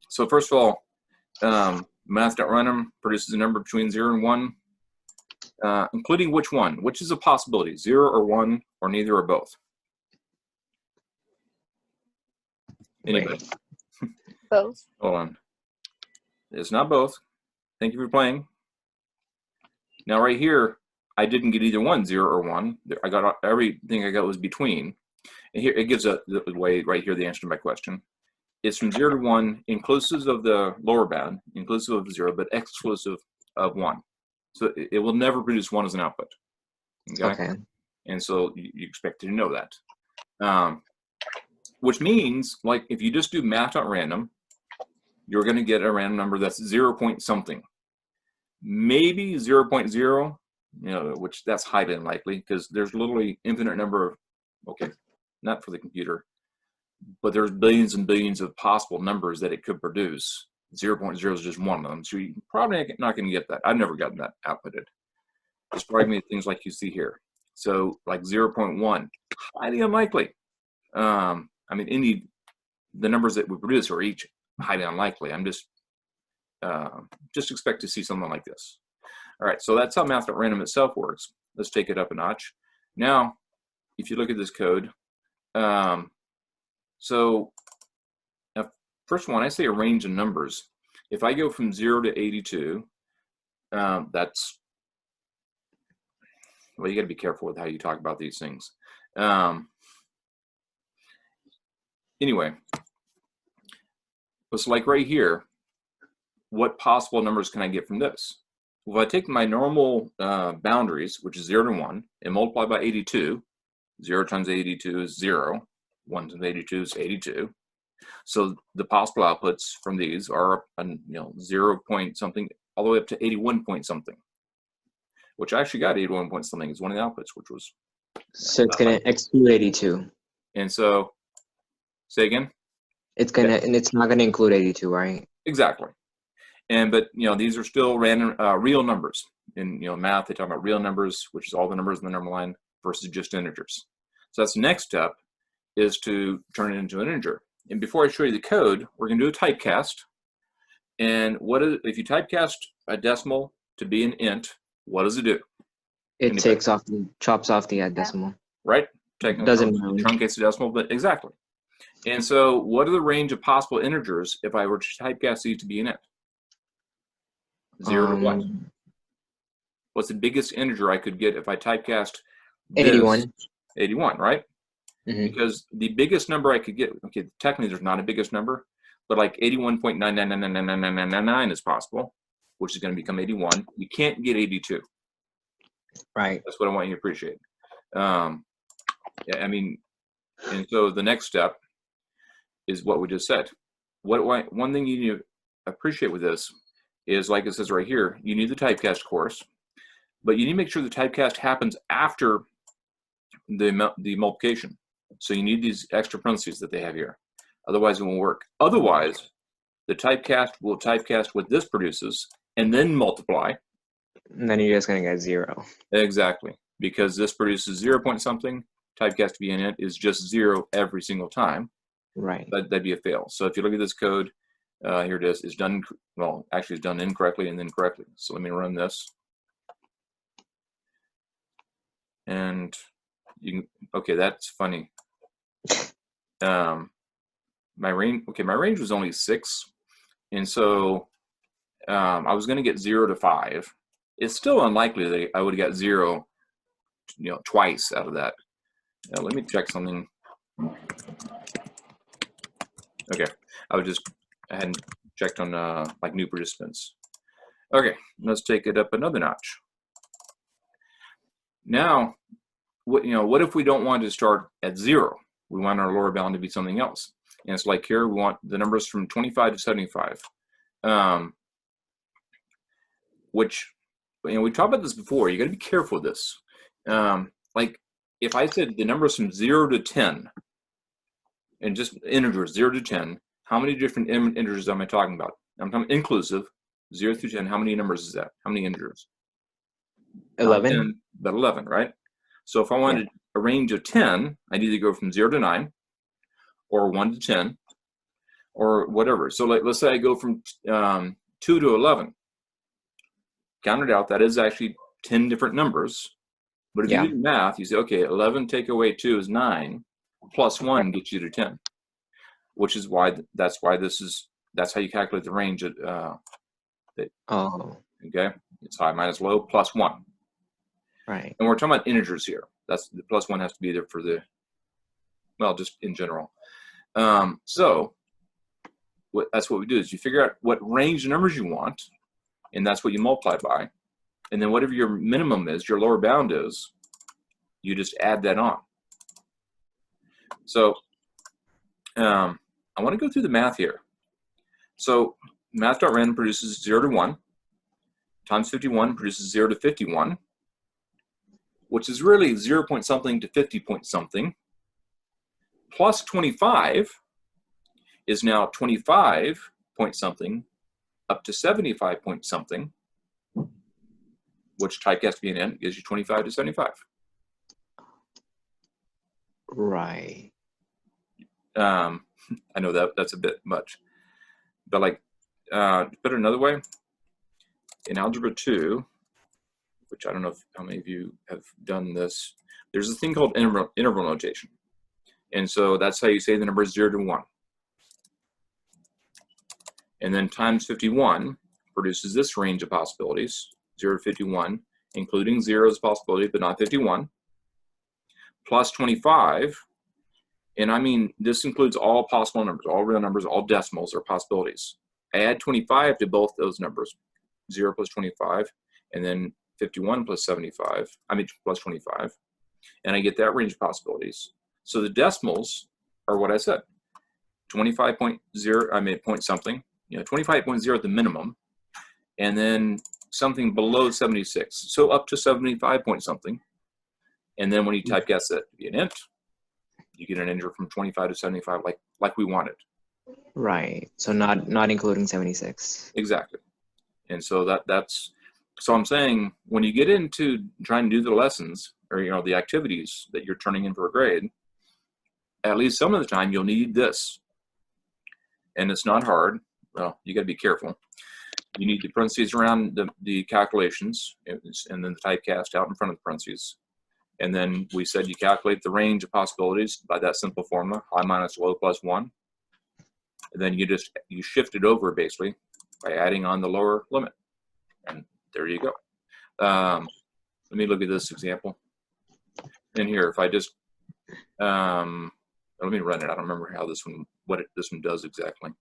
So first of all, MathDotRandom produces a number between 0 and 1, including which one? Which is a possibility, 0 or 1, or neither or both? Anybody? Both. Hold on. It's not both. Thank you for playing. Now right here, I didn't get either one, 0 or 1. I got everything I got was between. And here it gives the way right here the answer to my question. It's from 0 to 1, inclusive of the lower bound, inclusive of 0, but exclusive of 1. So it will never produce 1 as an output. Okay. And so you expect to know that. Which means, like, if you just do MathDotRandom, you're going to get a random number that's 0 point something. Maybe 0.0, which that's highly unlikely because there's literally infinite number of, okay, not for the computer, but there's billions and billions of possible numbers that it could produce. 0.0 is just one of them. So you're probably not going to get that. I've never gotten that outputted. It's probably things like you see here. So like 0.1, highly unlikely. I mean, the numbers that we produce are each highly unlikely. I'm just expect to see something like this. All right, so that's how MathDotRandom itself works. Let's take it up a notch. Now, if you look at this code, so now, first one, I say a range of numbers. If I go from 0 to 82, that's, well, you got to be careful with how you talk about these things. Anyway, it's like right here, what possible numbers can I get from this? Well, if I take my normal boundaries, which is 0 to 1, and multiply by 82, 0 times 82 is 0, 1 times 82 is 82. So the possible outputs from these are 0 point something all the way up to 81 point something, which I actually got 81 point something is one of the outputs, which was. So it's going to exclude 82. And so, say again? It's going to, and it's not going to include 82, right? Exactly. But these are still random, real numbers. In math, they talk about real numbers, which is all the numbers in the number line, versus just integers. So that's the next step, is to turn it into an integer. And before I show you the code, we're going to do a typecast. And if you typecast a decimal to be an int? What does it do? It chops off the decimal. Right? Doesn't truncates the decimal, but exactly. And so, what are the range of possible integers if I were to typecast these to be an int? 0 to 1. What's the biggest integer I could get if I typecast this? 81. 81, right? Mm-hmm. Because the biggest number I could get, okay, technically there's not a biggest number, but like 81.9999999 is possible, which is going to become 81. You can't get 82. Right. That's what I want you to appreciate. Yeah, I mean, and so the next step is what we just said. One thing you need to appreciate with this is, like it says right here, you need the typecast course, but you need to make sure the typecast happens after the multiplication. So you need these extra parentheses that they have here. Otherwise, it won't work. Otherwise, the typecast will typecast what this produces and then multiply. And then you're just going to get 0. Exactly. Because this produces 0 point something, typecast to be in it is just 0 every single time. Right. That'd be a fail. So if you look at this code, here it is. It's done, well, actually it's done incorrectly and then correctly. So let me run this. And you can, okay, that's funny. My range was only 6. And so I was going to get 0 to 5. It's still unlikely that I would have got 0, twice out of that. Let me check something. Okay, I hadn't checked on like new participants. Okay, let's take it up another notch. Now, what if we don't want to start at 0? We want our lower bound to be something else. And it's like here, we want the numbers from 25 to 75. Which, we talked about this before. You got to be careful with this. Like, if I said the numbers from 0 to 10, and just integers, 0 to 10, how many different integers am I talking about? I'm talking inclusive, 0 through 10. How many numbers is that? How many integers? 11. About 11, right? So if I wanted a range of 10, I'd either go from 0 to 9, or 1 to 10, or whatever. So let's say I go from 2 to 11. Count it out. That is actually 10 different numbers. But if you do math, you say, okay, 11 take away 2 is 9, plus 1 gets you to 10, which is why that's how you calculate the range. Okay, it's high minus low plus 1. Right. And we're talking about integers here. That's the plus 1 has to be there for the, well, just in general. So that's what we do is you figure out what range of numbers you want, and that's what you multiply by. And then whatever your minimum is, your lower bound is, you just add that on. So I want to go through the math here. So MathDotRandom produces 0 to 1 times 51 produces 0 to 51, which is really 0 point something to 50 point something, plus 25 is now 25 point something up to 75 point something, which typecast being n gives you 25 to 75. Right. I know that's a bit much, but like, to put it another way, in Algebra 2, which I don't know how many of you have done this, there's a thing called interval notation. And so that's how you say the number is 0 to 1. And then times 51 produces this range of possibilities, 0 to 51, including 0 as a possibility, but not 51, plus 25. And I mean, this includes all possible numbers, all real numbers, all decimals are possibilities. Add 25 to both those numbers, 0 plus 25, and then 51 plus 75, plus 25, and I get that range of possibilities. So the decimals are what I said, 25.0, point something, 25.0 at the minimum, and then something below 76, so up to 75 point something. And then when you typecast that to be an int, you get an integer from 25 to 75 like we wanted. Right. So not including 76. Exactly. And so that's so I'm saying when you get into trying to do the lessons or the activities that you're turning in for a grade, at least some of the time you'll need this. And it's not hard. Well, you got to be careful. You need the parentheses around the calculations and then the typecast out in front of the parentheses. And then we said you calculate the range of possibilities by that simple formula, high minus low plus 1. And then you shift it over basically by adding on the lower limit. And there you go. Let me look at this example. In here, if I just, let me run it. I don't remember how this one, this one does exactly.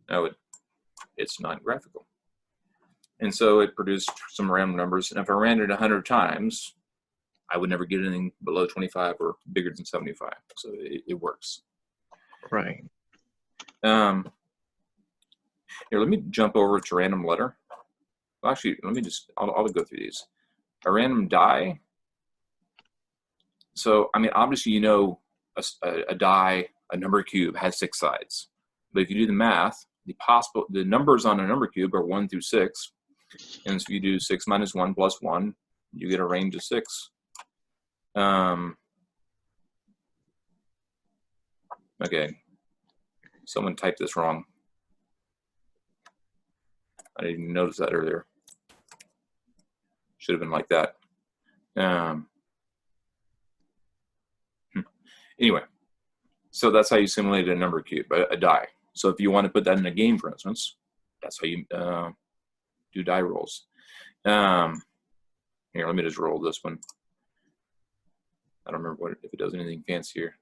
No, it's not graphical. And so it produced some random numbers. And if I ran it 100 times, I would never get anything below 25 or bigger than 75. So it works. Right. Here, let me jump over to random letter. Well, actually, I'll go through these. A random die. So, obviously, a die, a number cube has 6 sides. But if you do the math, the numbers on a number cube are 1 through 6. And so if you do 6 minus 1 plus 1, you get a range of 6. Okay. Someone typed this wrong. I didn't even notice that earlier. Should have been like that. Anyway, so that's how you simulate a number cube, a die. So if you want to put that in a game, for instance, that's how you do die rolls. Here, let me just roll this one. I don't remember if it does anything fancier.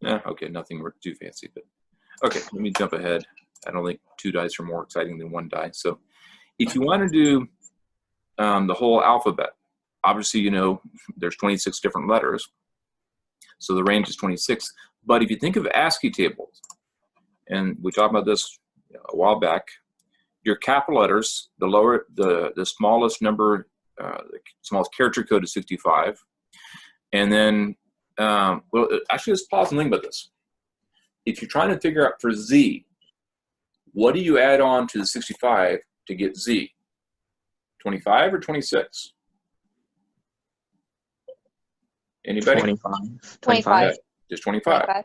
Okay, nothing too fancy, but okay, let me jump ahead. I don't think 2 dice are more exciting than 1 die. So if you want to do the whole alphabet, obviously, there's 26 different letters. So the range is 26. But if you think of ASCII tables, and we talked about this a while back, your capital letters, the smallest number, the smallest character code is 65. And then, well, actually, let's pause and think about this. If you're trying to figure out for Z, what do you add on to the 65 to get Z? 25 or 26? Anybody? 25. 25. Just 25.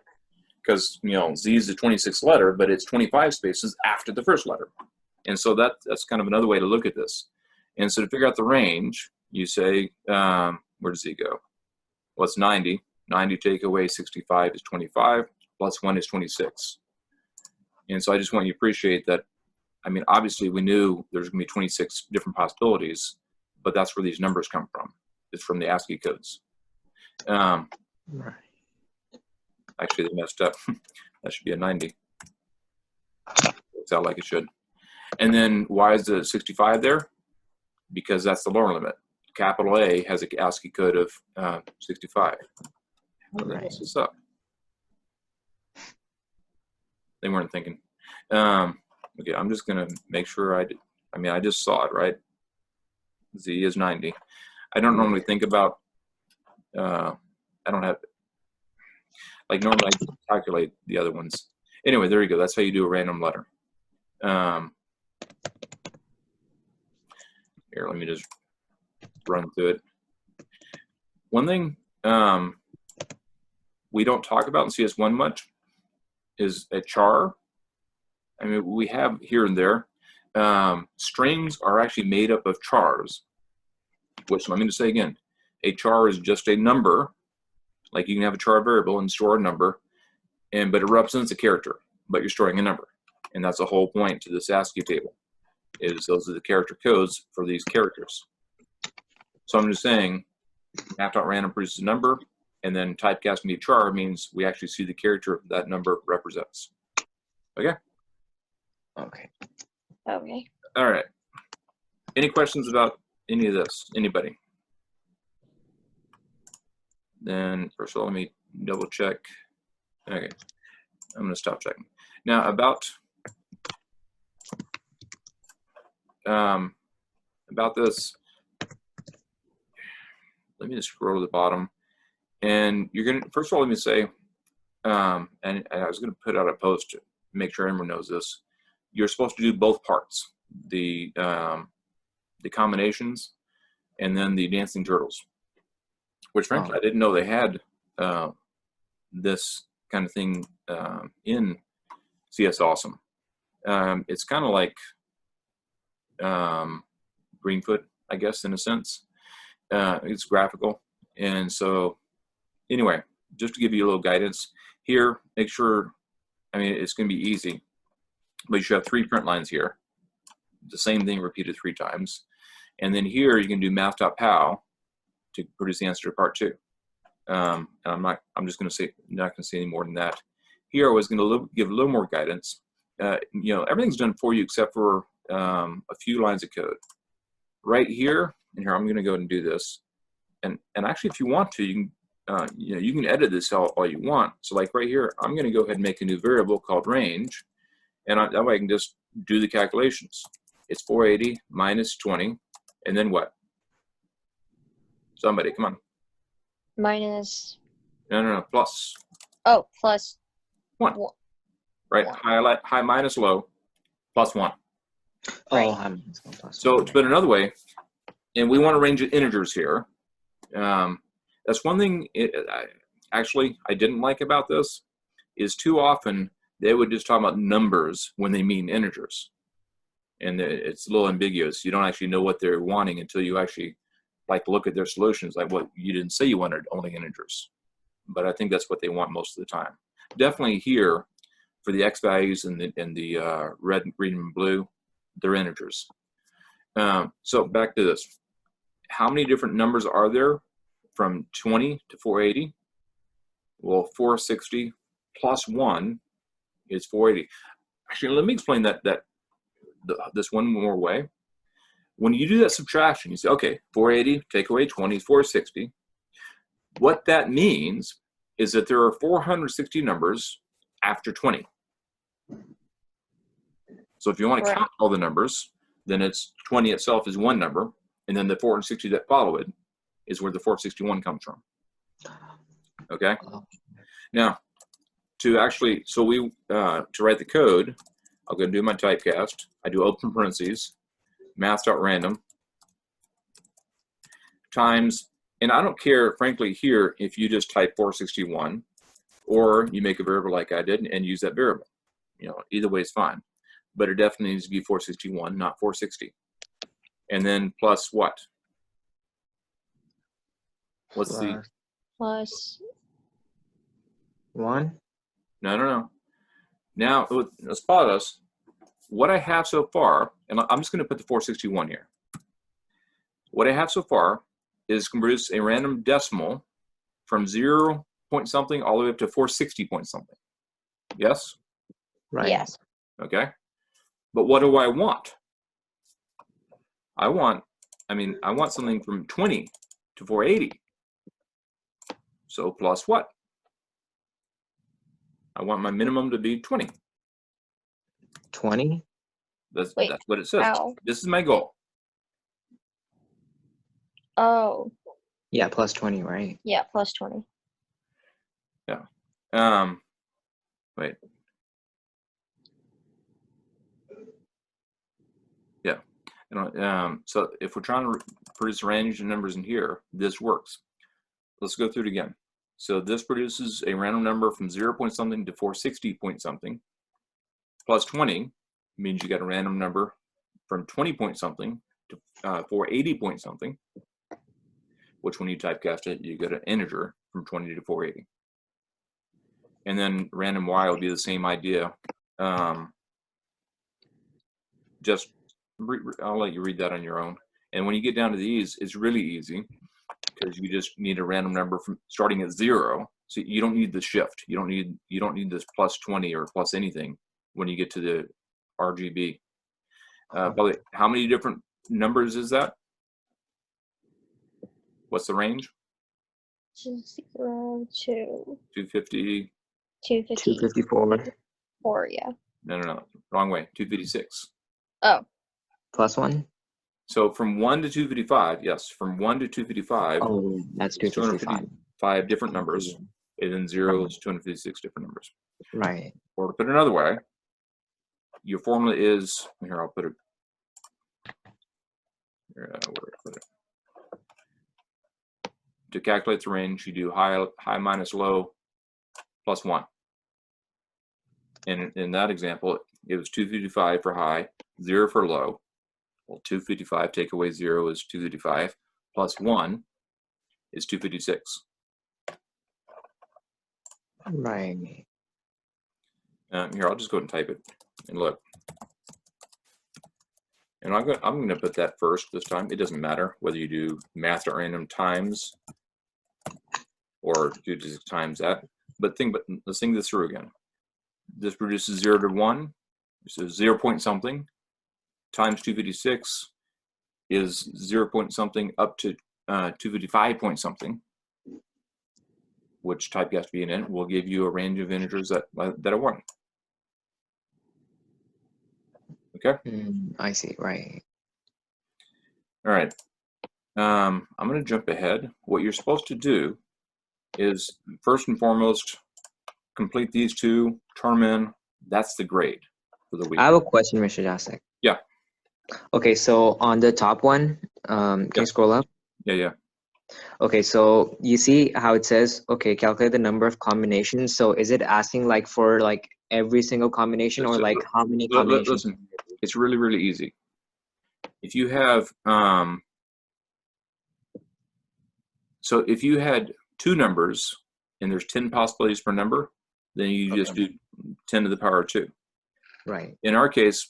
because, you know, Z is the 26th letter, but it's 25 spaces after the first letter. And so that's kind of another way to look at this. And so to figure out the range, you say, where does Z go? Well, it's 90. 90 take away 65 is 25, plus 1 is 26. And so I just want you to appreciate that. I mean, obviously, we knew there's going to be 26 different possibilities, but that's where these numbers come from. It's from the ASCII codes. Right. Actually, they messed up. That should be a 90. Looks out like it should. And then why is the 65 there? Because that's the lower limit. Capital A has an ASCII code of 65. How did they mess this up? They weren't thinking. Okay, I'm just going to make sure I did. I mean, I just saw it, right? Z is 90. I don't normally think about, I don't have, like normally I calculate the other ones. Anyway, there you go. That's how you do a random letter. Here, let me just run through it. One thing we don't talk about in CS1 much is a char. I mean, we have here and there. Strings are actually made up of chars, which let me just say again, a char is just a number. Like you can have a char variable and store a number, but it represents a character, but you're storing a number. And that's the whole point to this ASCII table, is those are the character codes for these characters. So I'm just saying, MathDotRandom produces a number, and then typecasting a char means we actually see the character that number represents. Okay? Okay. Okay. All right. Any questions about any of this? Anybody? Then, first of all, let me double check. Okay. I'm going to stop checking. Now, about this, let me just scroll to the bottom. And you're going to, first of all, let me say, and I was going to put out a post to make sure everyone knows this. You're supposed to do both parts, the combinations and then the dancing turtles, which frankly, I didn't know they had this kind of thing in CS Awesome. It's kind of like Greenfoot, I guess, in a sense. It's graphical. And so anyway, just to give you a little guidance here, make sure, I mean, it's going to be easy, but you should have 3 print lines here. The same thing repeated 3 times. And then here you can do math.pow to produce the answer to part 2. And I'm just going to say, not going to say any more than that. Here I was going to give a little more guidance. You know, everything's done for you except for a few lines of code. Right here, and here I'm going to go and do this. And actually, if you want to, you can you can edit this all you want. So like right here, I'm going to go ahead and make a new variable called range, and that way I can just do the calculations. It's 480 minus 20, and then what? Somebody, come on. Minus. No, plus. Oh, plus 1. Right, high minus low, plus 1. Right. Oh, so to put it another way, and we want to range of integers here. That's one thing I didn't like about this, is too often they would just talk about numbers when they mean integers. And it's a little ambiguous. You don't actually know what they're wanting until you actually look at their solutions. Like, what, you didn't say you wanted only integers, but I think that's what they want most of the time. Definitely here for the x values and the red, green, and blue, they're integers. So back to this. How many different numbers are there from 20 to 480? Well, 460 plus 1 is 480. Actually, let me explain this one more way. When you do that subtraction, you say, okay, 480 take away 20 is 460. What that means is that there are 460 numbers after 20. So if you want to count all the numbers, then it's 20 itself is one number, and then the 460 that follow it is where the 461 comes from. Okay? Now, to actually, so we, to write the code, I'll go and do my typecast. I do open parentheses, math.random, times, and I don't care, frankly, here, if you just type 461, or you make a variable like I did and use that variable. You know, either way is fine, but it definitely needs to be 461, not 460. And then plus what? What's the Plus 1. no. Now let's pause. What I have so far, and I'm just going to put the 461 here. What I have so far is can produce a random decimal from 0 point something all the way up to 460 point something. Yes? Right. yes. Okay. But what do I want? I want something from 20 to 480. So plus what? I want my minimum to be 20. 20. That's Wait, what it says. how? This is my goal. Oh, Yeah, plus 20, right? yeah, plus 20. Wait. Yeah. So if we're trying to produce a range of numbers in here, this works. Let's go through it again. So this produces a random number from 0 point something to 460 point something. Plus 20 means you got a random number from 20 point something to 480 point something, which when you typecast it, you get an integer from 20 to 480. And then random y will be the same idea. I'll let you read that on your own. And when you get down to these, it's really easy because you just need a random number from starting at 0. So you don't need the shift. You don't need this plus 20 or plus anything when you get to the RGB. Probably, how many different numbers is that? What's the range? 0 to 250. 250. 254 4, yeah. No, wrong way. 256. Oh, plus 1. So from 1 to 255, yes, from 1 to 255, Oh, that's it's 255. 255 different numbers, and then 0 is 256 different numbers. Right. Or to put it another way, your formula is, here, I'll put it, where did I put it? To calculate the range, you do high minus low plus 1. And in that example, it was 255 for high, 0 for low. Well, 255 take away 0 is 255, plus 1 is 256. Right. Here, I'll just go ahead and type it and look. And I'm going to put that first this time. It doesn't matter whether you do MathDotRandom times or do just times that. But let's think this through again. This produces 0 to 1, so 0 point something times 256 is 0 point something up to 255 point something, which type you have to be in it will give you a range of integers that I want. Okay. I see. Right. All right. I'm going to jump ahead. What you're supposed to do is first and foremost complete these two, turn them in. That's the grade for the week. I have a question, Mr. Jasek. Yeah. Okay, so on the top one, can you scroll up? Yeah. Okay, so you see how it says, okay, calculate the number of combinations. So is it asking like for like every single combination or like how many combinations? Listen, it's really, really easy. If you have, so if you had two numbers and there's 10 possibilities per number, then you just do 10 to the power of 2. Right. In our case,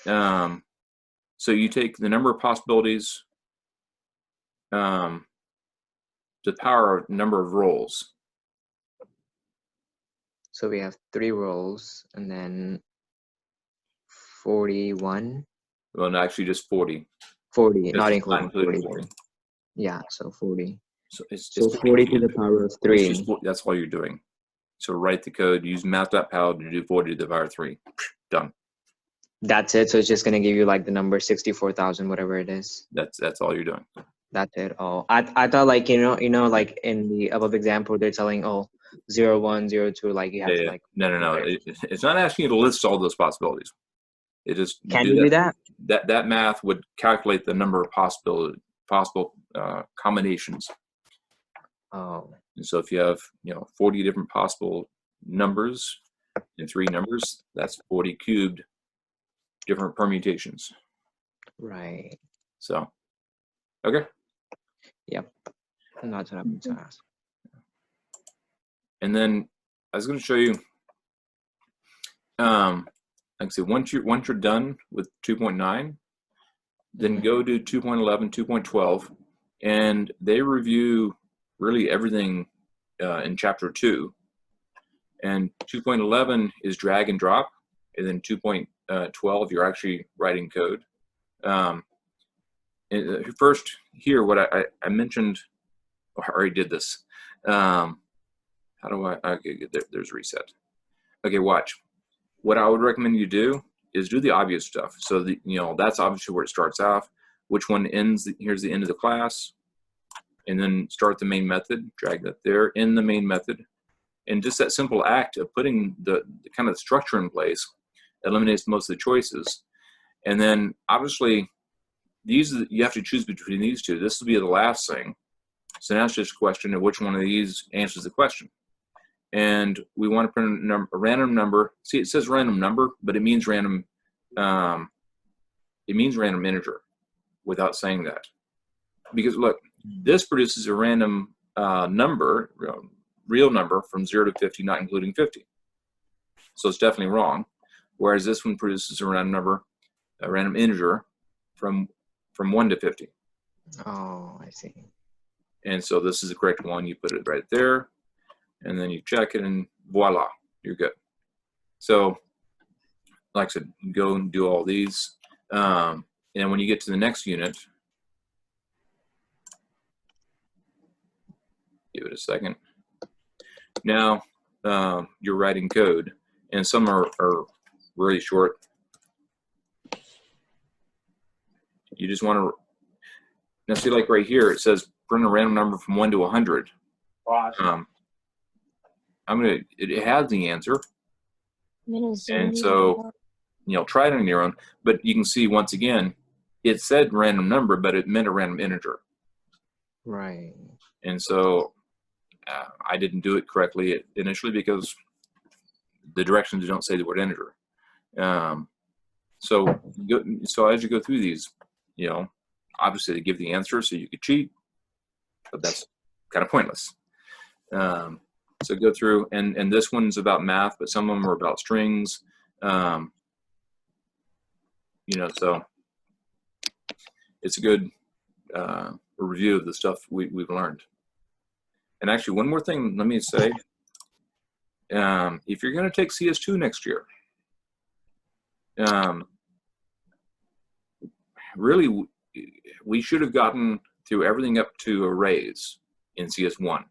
so you take the number of possibilities to the power of number of rows. So we have 3 rows and then 41. Well, no, actually just 40. 40, not Just including 40. 40. Yeah, so 40. So it's 40 to the power of 3. That's all you're doing. So write the code, use math.pal to do 40 to the power of 3. Done. That's it. So it's just gonna give you like the number 64,000, whatever it is. That's all you're doing. That's it. Oh, I thought like you know like in the above example they're telling 0, 1, 0, 2 like you have to like no. It's not asking you to list all those possibilities. It just can you do that? That math would calculate the number of possible combinations. Oh. And so if you have, 40 different possible numbers and 3 numbers, that's 40 cubed different permutations. Right. So, okay. Yep. That's what I'm going to ask. And then I was going to show you, like I said, once you're done with 2.9, then go to 2.11, 2.12, and they review really everything in chapter 2. And 2.11 is drag and drop, and then 2.12 you're actually writing code. First, here what I mentioned, I already did this. How do I? Okay, there's reset. Okay, watch. What I would recommend you do is do the obvious stuff. So that's obviously where it starts off. Which one ends? Here's the end of the class, and then start the main method. Drag that there in the main method, and just that simple act of putting the kind of structure in place eliminates most of the choices. And then obviously you have to choose between these two. This will be the last thing. So now it's just a question of which one of these answers the question. And we want to print a random number. See, it says random number, but it means random. It means random integer, without saying that. Because look, this produces a random number, real number from 0 to 50, not including 50. So it's definitely wrong. Whereas this one produces a random number, a random integer from 1 to 50. Oh, I see. And so this is the correct one. You put it right there, and then you check it, and voila, you're good. So, like I said, go and do all these. And when you get to the next unit, give it a second. Now you're writing code, and some are really short. You just want to, now see, like right here, it says print a random number from 1 to 100. It has the answer, and so try it on your own. But you can see once again, it said random number, but it meant a random integer. Right. And so I didn't do it correctly initially because the directions don't say the word integer. So as you go through these, obviously they give the answer so you could cheat, but that's kind of pointless. So go through, and this one's about math, but some of them are about strings. So it's a good review of the stuff we've learned. And actually, one more thing, let me say, if you're going to take CS2 next year, really, we should have gotten through everything up to arrays in CS1.